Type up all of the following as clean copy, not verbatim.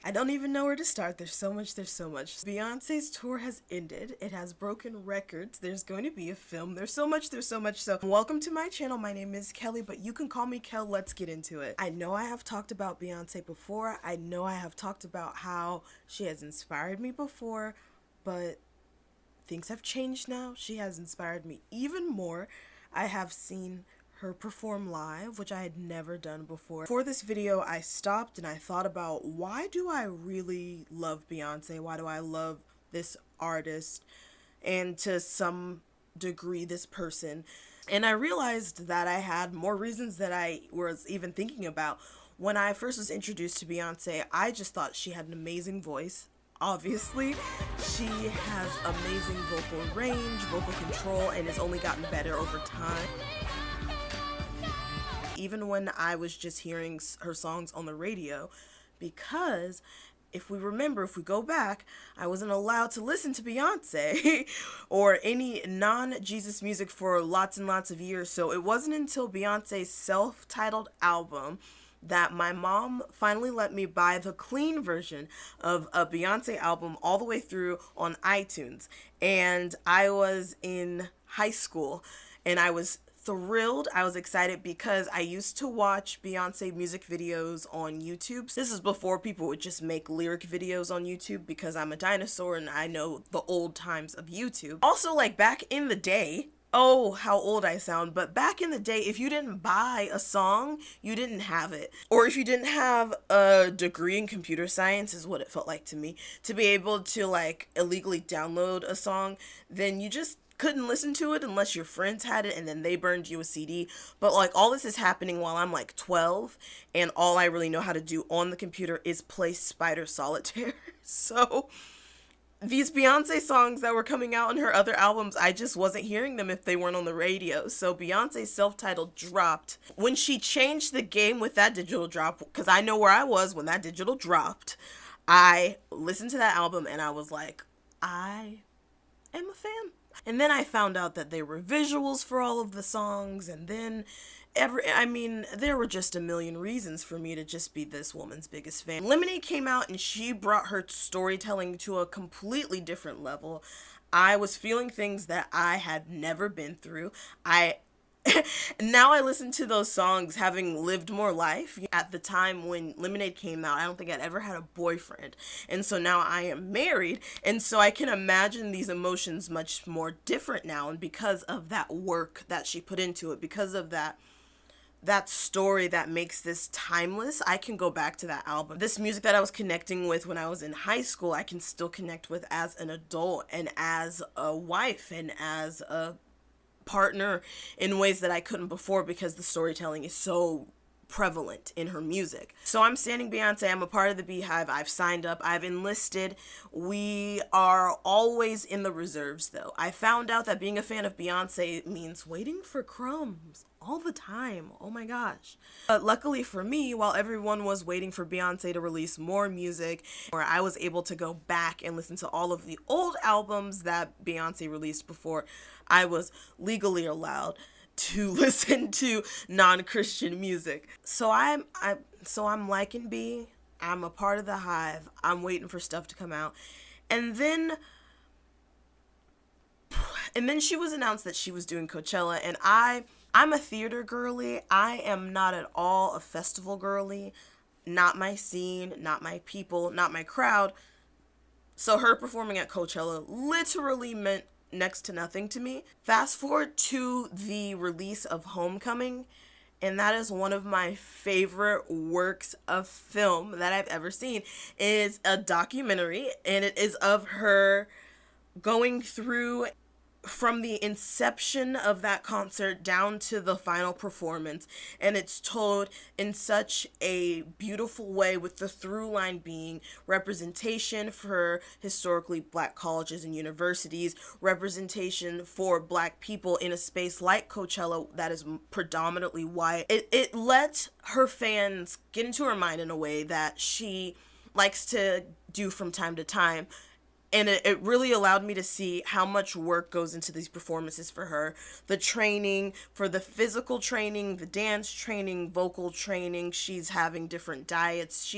I don't even know where to start. There's so much. Beyonce's tour has ended. It has broken records. There's going to be a film. There's so much. So, welcome to my channel. My name is Kelly, but you can call me Kel. Let's get into it. I know I have talked about Beyonce before. I know I have talked about how she has inspired me before, but things have changed now. She has inspired me even more. I have seen her perform live, which I had never done before. For this video, I stopped and I thought about, why do I really love Beyonce? Why do I love this artist? And to some degree, this person. And I realized that I had more reasons that I was even thinking about. When I first was introduced to Beyonce, I just thought she had an amazing voice. Obviously, she has amazing vocal range, vocal control, and has only gotten better over time. Even when I was just hearing her songs on the radio, because if we go back, I wasn't allowed to listen to Beyonce or any non-Jesus music for lots and lots of years. So it wasn't until Beyonce's self-titled album that my mom finally let me buy the clean version of a Beyonce album all the way through on iTunes. And I was in high school and I was thrilled. I was excited because I used to watch Beyonce music videos on YouTube. This is before people would just make lyric videos on YouTube, because I'm a dinosaur and I know the old times of YouTube. Also, like back in the day, oh, how old I sound, but back in the day, if you didn't buy a song, you didn't have it. Or if you didn't have a degree in computer science, is what it felt like to me, to be able to like illegally download a song, then you just couldn't listen to it unless your friends had it and then they burned you a CD. But like all this is happening while I'm like 12 and all I really know how to do on the computer is play Spider Solitaire. So these Beyonce songs that were coming out on her other albums, I just wasn't hearing them if they weren't on the radio. So Beyonce's self-titled dropped. When she changed the game with that digital drop, because I know where I was when that digital dropped, I listened to that album and I was like, I am a fan. And then I found out that there were visuals for all of the songs, and then there were just a million reasons for me to just be this woman's biggest fan. Lemonade came out and she brought her storytelling to a completely different level. I was feeling things that I had never been through. Now I listen to those songs having lived more life. At the time when Lemonade came out, I don't think I'd ever had a boyfriend. And so now I am married. And so I can imagine these emotions much more different now. And because of that work that she put into it, because of that story that makes this timeless, I can go back to that album. This music that I was connecting with when I was in high school, I can still connect with as an adult and as a wife and as a partner in ways that I couldn't before, because the storytelling is so prevalent in her music. So I'm standing Beyonce. I'm a part of the Beehive. I've signed up. I've enlisted. We are always in the reserves, though. I found out that being a fan of Beyonce means waiting for crumbs all the time. Oh my gosh. But luckily for me, while everyone was waiting for Beyonce to release more music, where I was able to go back and listen to all of the old albums that Beyonce released before I was legally allowed to listen to non-Christian music. So I'm liking B. I'm a part of the Hive. I'm waiting for stuff to come out. And then she was announced that she was doing Coachella, and I'm a theater girly. I am not at all a festival girly. Not my scene, not my people, not my crowd. So her performing at Coachella literally meant next to nothing to me. Fast forward to the release of Homecoming, and that is one of my favorite works of film that I've ever seen. It is a documentary, and it is of her going through from the inception of that concert down to the final performance, and it's told in such a beautiful way, with the through line being representation for historically black colleges and universities, representation for black people in a space like Coachella that is predominantly white. It lets her fans get into her mind in a way that she likes to do from time to time, And it really allowed me to see how much work goes into these performances for her. The training, for the physical training, the dance training, vocal training. She's having different diets.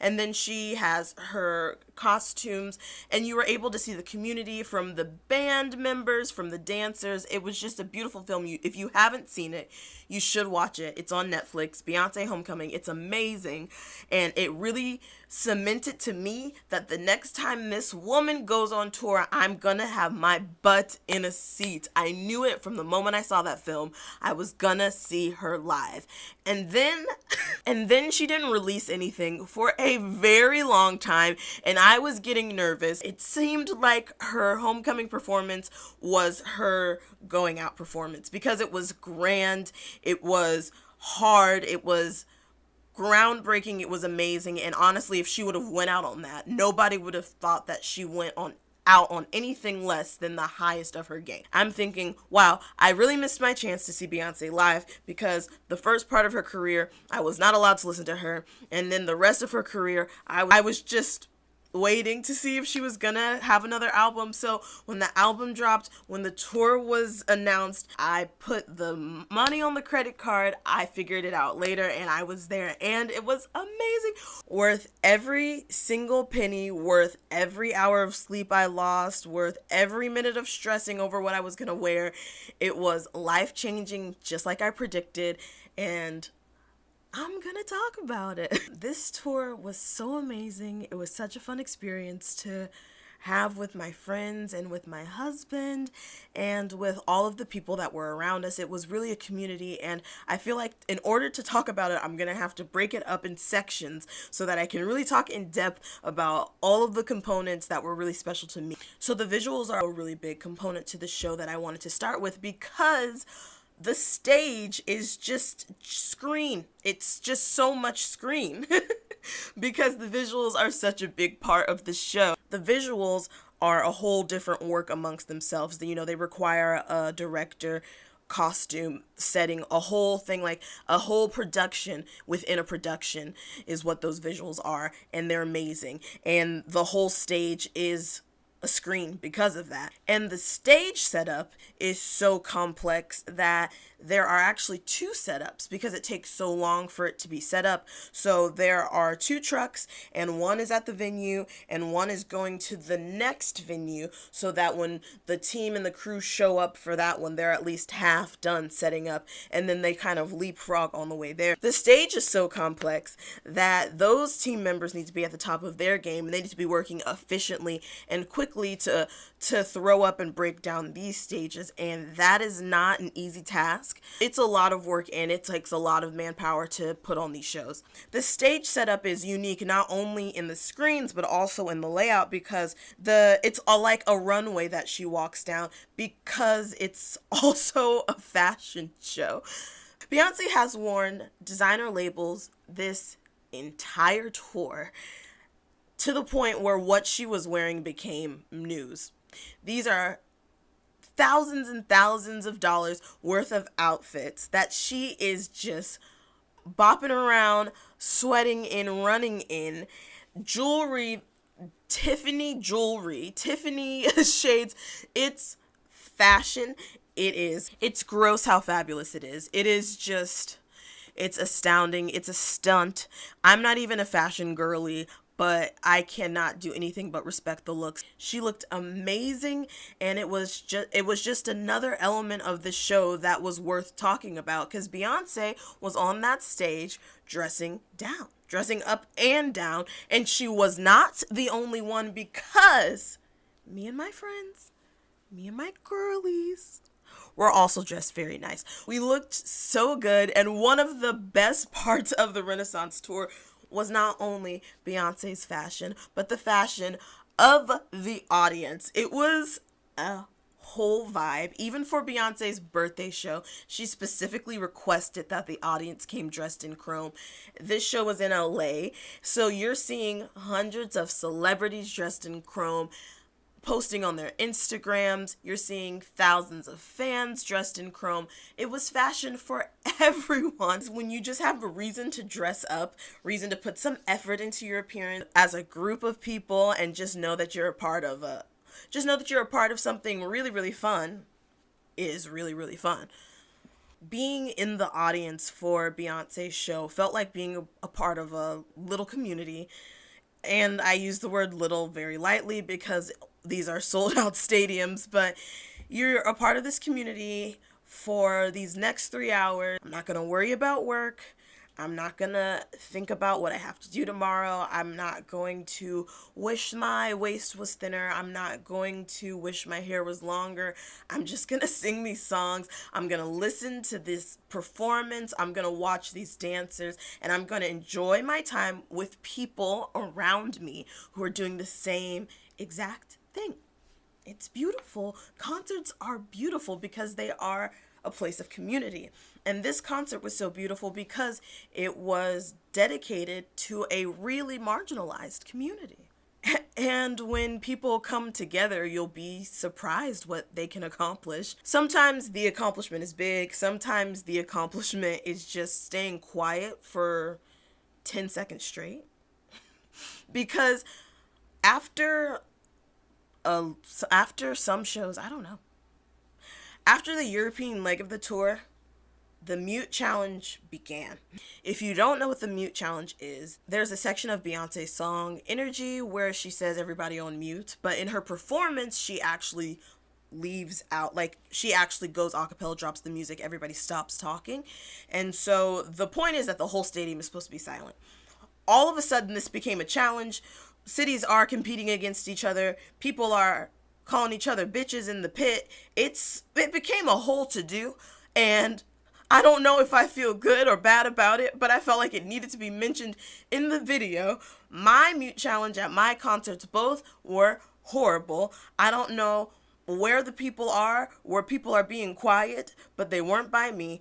And then she has her costumes, and you were able to see the community from the band members, from the dancers. It was just a beautiful film. If you haven't seen it, you should watch it. It's on Netflix, Beyonce Homecoming. It's amazing, and it really cemented to me that the next time this woman goes on tour, I'm gonna have my butt in a seat. I knew it from the moment I saw that film. I was gonna see her live. And then and then she didn't release anything for a very long time, and I was getting nervous. It seemed like her homecoming performance was her going out performance, because it was grand, it was hard, it was groundbreaking, it was amazing. And honestly, if she would have went out on that, nobody would have thought that she went on out on anything less than the highest of her game. I'm thinking, wow, I really missed my chance to see Beyonce live, because the first part of her career, I was not allowed to listen to her, and then the rest of her career, I was just waiting to see if she was gonna have another album. So when the album dropped, when the tour was announced, I put the money on the credit card. I figured it out later, and I was there, and it was amazing. Worth every single penny, worth every hour of sleep I lost, worth every minute of stressing over what I was gonna wear. It was life-changing, just like I predicted, and I'm gonna talk about it. This tour was so amazing. It was such a fun experience to have with my friends and with my husband and with all of the people that were around us. It was really a community, and I feel like in order to talk about it, I'm gonna have to break it up in sections so that I can really talk in depth about all of the components that were really special to me. So the visuals are a really big component to the show that I wanted to start with, because the stage is just screen. It's just so much screen because the visuals are such a big part of the show. The visuals are a whole different work amongst themselves. You know, they require a director, costume, setting, a whole thing, like a whole production within a production is what those visuals are, and they're amazing. And the whole stage is a screen because of that. And the stage setup is so complex that there are actually two setups because it takes so long for it to be set up. So there are two trucks, and one is at the venue and one is going to the next venue, so that when the team and the crew show up for that one, they're at least half done setting up, and then they kind of leapfrog on the way there. The stage is so complex that those team members need to be at the top of their game, and they need to be working efficiently and quickly to throw up and break down these stages, and that is not an easy task. It's a lot of work, and it takes a lot of manpower to put on these shows. The stage setup is unique not only in the screens but also in the layout, because it's like a runway that she walks down, because it's also a fashion show. Beyonce has worn designer labels this entire tour, to the point where what she was wearing became news. These are thousands and thousands of dollars worth of outfits that she is just bopping around, sweating in, running in. Jewelry, Tiffany shades. It's fashion. It's gross how fabulous it is. It is just, it's astounding. It's a stunt. I'm not even a fashion girly, but I cannot do anything but respect the looks. She looked amazing, and it was just another element of the show that was worth talking about, because Beyonce was on that stage dressing up and down, and she was not the only one, because me and my girlies were also dressed very nice. We looked so good, and one of the best parts of the Renaissance tour was not only Beyonce's fashion, but the fashion of the audience. It was a whole vibe. Even for Beyonce's birthday show, she specifically requested that the audience came dressed in chrome. This show was in LA, so you're seeing hundreds of celebrities dressed in chrome. posting on their Instagrams. You're seeing thousands of fans dressed in chrome. It was fashion for everyone. When you just have a reason to dress up, reason to put some effort into your appearance as a group of people, and just know that you're a part of something really, really fun, is really, really fun. Being in the audience for Beyonce's show felt like being a part of a little community. And I use the word little very lightly because these are sold out stadiums, but you're a part of this community for these next 3 hours. I'm not going to worry about work. I'm not going to think about what I have to do tomorrow. I'm not going to wish my waist was thinner. I'm not going to wish my hair was longer. I'm just going to sing these songs. I'm going to listen to this performance. I'm going to watch these dancers, and I'm going to enjoy my time with people around me who are doing the same exact thing. It's beautiful. Concerts are beautiful because they are a place of community. And this concert was so beautiful because it was dedicated to a really marginalized community. And when people come together, you'll be surprised what they can accomplish. Sometimes the accomplishment is big. Sometimes the accomplishment is just staying quiet for 10 seconds straight. Because after some shows, I don't know. After the European leg of the tour, the mute challenge began. If you don't know what the mute challenge is, there's a section of Beyonce's song Energy where she says everybody on mute, but in her performance, she actually leaves out, like she actually goes a cappella, drops the music, everybody stops talking. And so the point is that the whole stadium is supposed to be silent. All of a sudden, this became a challenge. Cities are competing against each other. People are calling each other bitches in the pit. It became a whole to-do, and I don't know if I feel good or bad about it, but I felt like it needed to be mentioned in the video. My mute challenge at my concerts both were horrible. I don't know where the people are, where people are being quiet, but they weren't by me.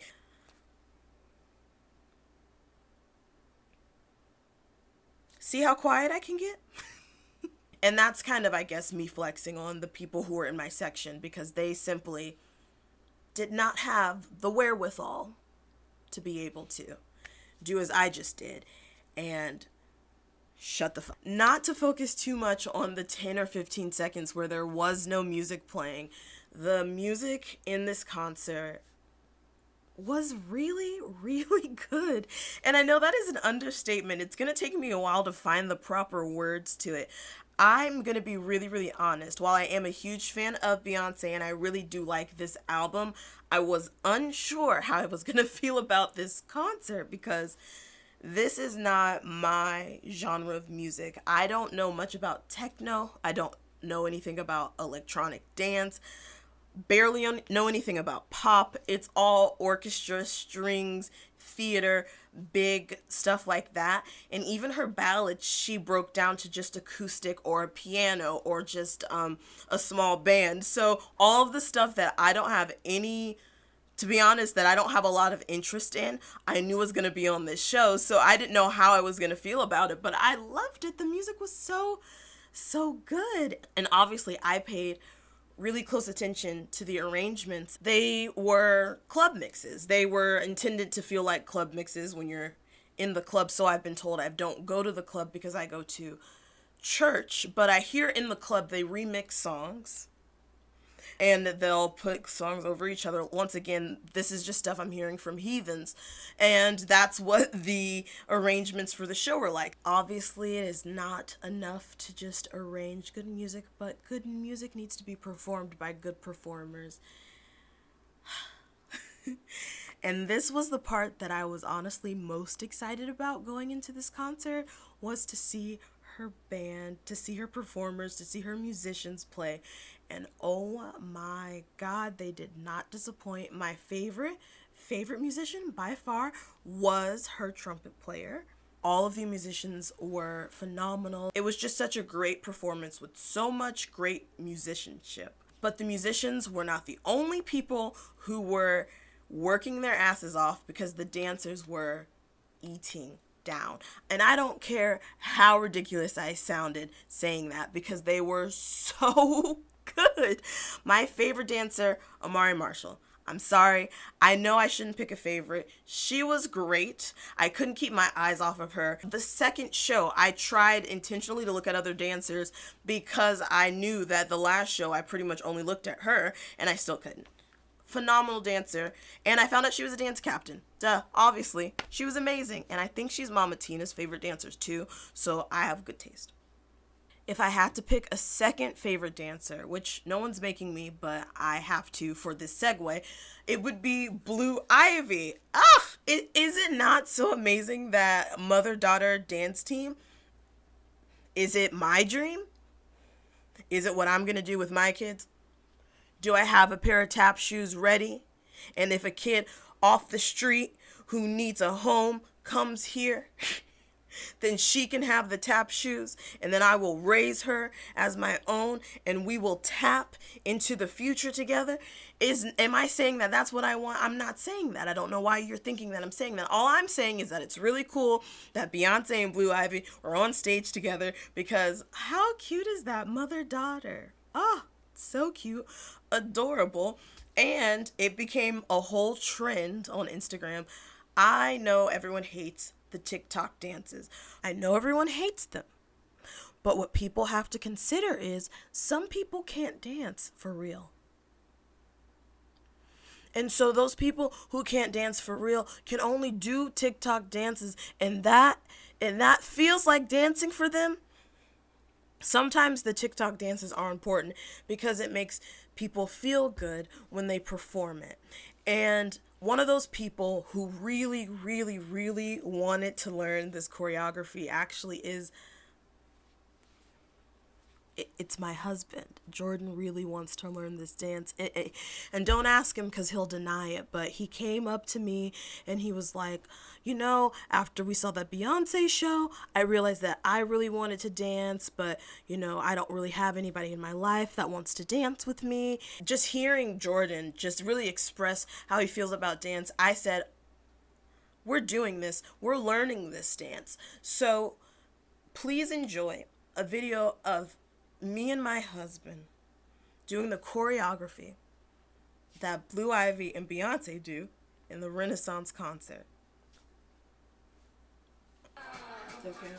See how quiet I can get? And that's kind of, I guess, me flexing on the people who were in my section because they simply did not have the wherewithal to be able to do as I just did and shut the fuck. Not to focus too much on the 10 or 15 seconds where there was no music playing. The music in this concert was really, really good. And I know that is an understatement. It's going to take me a while to find the proper words to it. I'm going to be really, really honest. While I am a huge fan of Beyonce and I really do like this album, I was unsure how I was going to feel about this concert because this is not my genre of music. I don't know much about techno. I don't know anything about electronic dance. Barely know anything about pop. It's all orchestra, strings, theater, big stuff like that. And even her ballads, she broke down to just acoustic or a piano or just a small band. So all of the stuff that I don't have any, to be honest, that I don't have a lot of interest in, I knew was going to be on this show. So I didn't know how I was going to feel about it, but I loved it. The music was so good. And obviously I paid really close attention to the arrangements. They were club mixes. They were intended to feel like club mixes when you're in the club. So I've been told. I don't go to the club because I go to church, but I hear in the club they remix songs and they'll put songs over each other. Once again, this is just stuff I'm hearing from heathens, and that's what the arrangements for the show were like. Obviously, it is not enough to just arrange good music, but good music needs to be performed by good performers. And this was the part that I was honestly most excited about going into this concert, was to see her band, to see her performers, to see her musicians play. And oh my God, they did not disappoint. My favorite musician by far was her trumpet player. All of the musicians were phenomenal. It was just such a great performance with so much great musicianship. But the musicians were not the only people who were working their asses off, because the dancers were eating down. And I don't care how ridiculous I sounded saying that because they were so good. My favorite dancer, Amari Marshall. I'm sorry. I know I shouldn't pick a favorite. She was great. I couldn't keep my eyes off of her. The second show, I tried intentionally to look at other dancers because I knew that the last show I pretty much only looked at her and I still couldn't. Phenomenal dancer. And I found out she was a dance captain. Duh, obviously. She was amazing. And I think she's Mama Tina's favorite dancers too. So I have good taste. If I had to pick a second favorite dancer, which no one's making me, but I have to for this segue, it would be Blue Ivy. Is it not so amazing that mother-daughter dance team? Is it my dream? Is it what I'm going to do with my kids? Do I have a pair of tap shoes ready? And if a kid off the street who needs a home comes here, then she can have the tap shoes, and then I will raise her as my own, and we will tap into the future together. Am I saying that that's what I want? I'm not saying that. I don't know why you're thinking that I'm saying that. All I'm saying is that it's really cool that Beyonce and Blue Ivy are on stage together, because how cute is that mother-daughter? Oh, so cute, adorable, and it became a whole trend on Instagram. I know everyone hates the TikTok dances. I know everyone hates them. But what people have to consider is some people can't dance for real. And so those people who can't dance for real can only do TikTok dances, and that feels like dancing for them. Sometimes the TikTok dances are important because it makes people feel good when they perform it. And one of those people who really, really, really wanted to learn this choreography actually is, it's my husband. Jordan really wants to learn this dance. And don't ask him because he'll deny it. But he came up to me and he was like, after we saw that Beyonce show, I realized that I really wanted to dance, but, I don't really have anybody in my life that wants to dance with me. Just hearing Jordan just really express how he feels about dance, I said, we're doing this. We're learning this dance. So please enjoy a video of me and my husband doing the choreography that Blue Ivy and Beyonce do in the Renaissance concert. It's okay.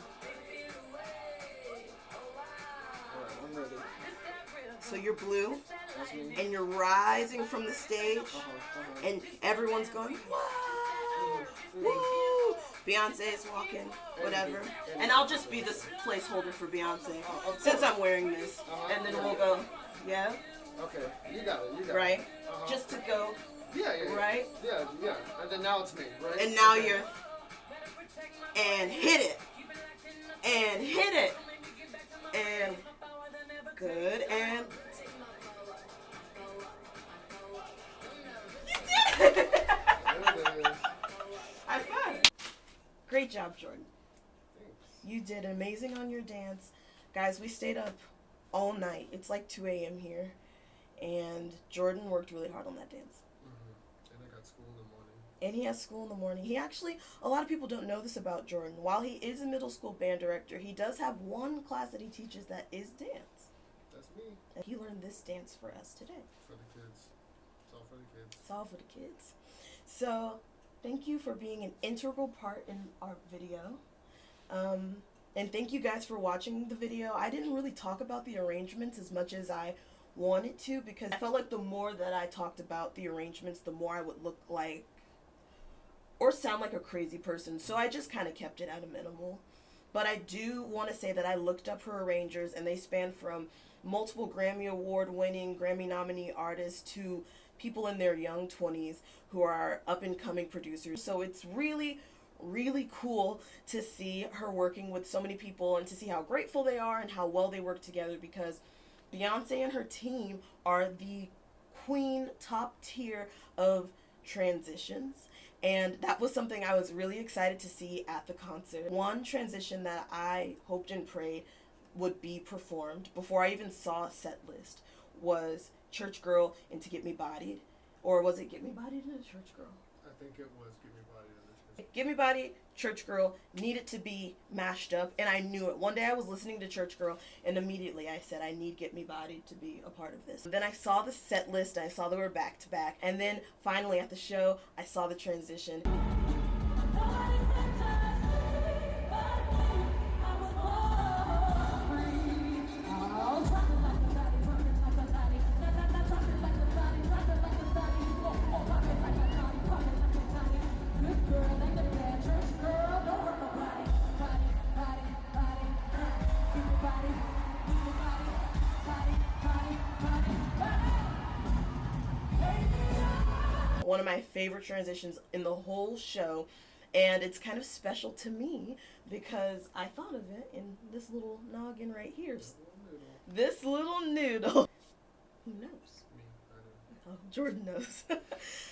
I'm ready. So you're Blue, That's me. and you're rising from the stage, and everyone's going, whoa, woo. Beyonce is walking, whatever. And I'll just be this placeholder for Beyonce, since I'm wearing this. And then we'll go, yeah, Okay, you got it. right? Just to go, Yeah. right? Yeah. And then now it's me, right? And now you're, and hit it, and hit it, and good, and you did it! There it is. High five. Great job, Jordan. Thanks. You did amazing on your dance. Guys, we stayed up all night. It's like 2 a.m. here. And Jordan worked really hard on that dance. And I got school in the morning. And he has school in the morning. He actually, a lot of people don't know this about Jordan. While he is a middle school band director, he does have one class that he teaches that is dance. That's me. And he learned this dance for us today. For the kids. It's all for the kids. It's all for the kids. So, thank you for being an integral part in our video. And thank you guys for watching the video. I didn't really talk about the arrangements as much as I wanted to, because I felt like the more that I talked about the arrangements, the more I would look like or sound like a crazy person. So I just kind of kept it at a minimal. But I do want to say that I looked up her arrangers, and they span from multiple Grammy Award winning, Grammy nominee artists to people in their young 20s who are up and coming producers. So it's really, really cool to see her working with so many people and to see how grateful they are and how well they work together, because Beyonce and her team are the queen top tier of transitions. And that was something I was really excited to see at the concert. One transition that I hoped and prayed would be performed before I even saw a set list was Church Girl into Get Me Bodied. Or was it Get Me Bodied into Church Girl? I think it was Give Me Body in the Church. Get Me Bodied Church Girl needed to be mashed up, and I knew it. One day I was listening to Church Girl, and immediately I said, I need Get Me Bodied to be a part of this. Then I saw the set list, and I saw they were back to back, and then finally at the show, I saw the transition. One of my favorite transitions in the whole show, and it's kind of special to me because I thought of it in this little noggin right here. This little noodle. Who knows? Me, I know. Oh, Jordan knows.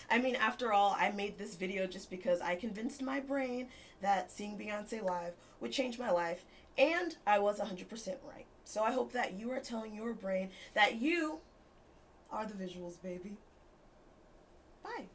I mean, after all, I made this video just because I convinced my brain that seeing Beyonce live would change my life, and I was 100% right. So I hope that you are telling your brain that you are the visuals, baby. Bye.